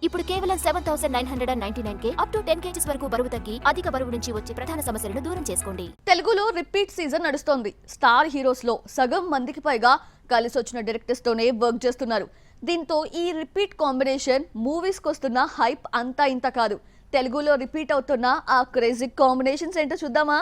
ఇప్పుడు కేవలం 7,999K up to 10 kgs వరకు బరువు తగ్గి అధిక బరువు నుంచి వచ్చే ప్రధాన సమస్యలను దూరం చేసుకోండి. తెలుగులో రిపీట్ సీజన్ నడుస్తోంది. స్టార్ హీరోస్ లో సగం మందికి పైగా కలిసొచ్చిన డైరెక్టర్స్ తోనే వర్క్ చేస్తున్నారు. దీంతో ఈ రిపీట్ కాంబినేషన్ మూవీస్ కు వస్తున్న హైప్ అంతా ఇంత కాదు. తెలుగులో రిపీట్ అవుతున్న ఆ క్రేజీ కాంబినేషన్స్ ఏంటో చూద్దామా?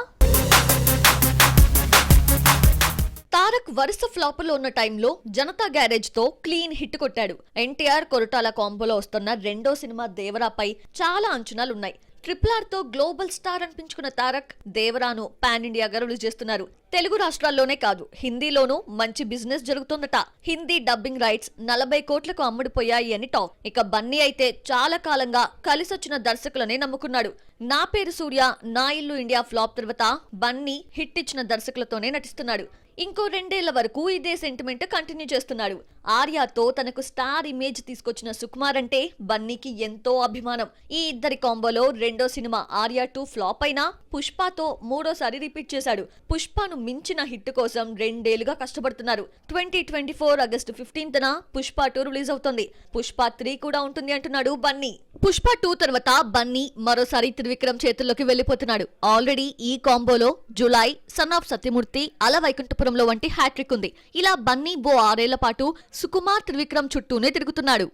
తారక్ వరుస ఫ్లాపులో ఉన్న టైంలో జనతా గ్యారేజ్ తో క్లీన్ హిట్ కొట్టాడు. ఎన్టీఆర్ కొరటాల కాంబోలో వస్తున్న రెండో సినిమా దేవరాపై చాలా అంచనాలున్నాయి. RRR తో గ్లోబల్ స్టార్ అనిపించుకున్న తారక్ దేవరాను పాన్ ఇండియాగా రిలీజ్ చేస్తున్నారు. తెలుగు రాష్ట్రాల్లోనే కాదు, హిందీలోనూ మంచి బిజినెస్ జరుగుతుందట. హిందీ డబ్బింగ్ రైట్స్ 40 కోట్లకు అమ్ముడుపోయాయి అని టాక్. ఇక బన్నీ అయితే చాలా కాలంగా కలిసొచ్చిన దర్శకులనే నమ్ముకున్నాడు. నా పేరు సూర్య, నా ఇల్లు ఇండియా ఫ్లాప్ తర్వాత బన్నీ హిట్ ఇచ్చిన దర్శకులతోనే నటిస్తున్నాడు. ఇంకో 2 ఏళ్ల వరకు ఇదే సెంటిమెంట్ కంటిన్యూ చేస్తున్నాడు. ఆర్యాతో తనకు స్టార్ ఇమేజ్ తీసుకొచ్చిన సుకుమార్ అంటే బన్నీకి ఎంతో అభిమానం. ఈ ఇద్దరి కాంబోలో రెండో సినిమా ఆర్యా 2 ఫ్లాప్ అయినా పుష్పతో మూడోసారి రిపీట్ చేశాడు. పుష్పను మించిన హిట్ కోసం 2 ఏళ్లుగా కష్టపడుతున్నారు. 2024 ఆగస్టు 15న పుష్ప 2 రిలీజ్ అవుతుంది. పుష్ప 3 కూడా ఉంటుంది అంటున్నాడు బన్నీ. పుష్ప 2 తర్వాత బన్నీ మరోసారి త్రివిక్రమ్ చేతుల్లోకి వెళ్లిపోతున్నాడు. ఆల్రెడీ ఈ కాంబోలో జులై, సన్ ఆఫ్ సత్యమూర్తి, అల వైకుంఠపురంలో వంటి హ్యాట్రిక్ ఉంది. ఇలా బన్నీ 6 ఏళ్ల పాటు సుకుమార్ త్రివిక్రమ్ చుట్టూనే తిరుగుతున్నాడు.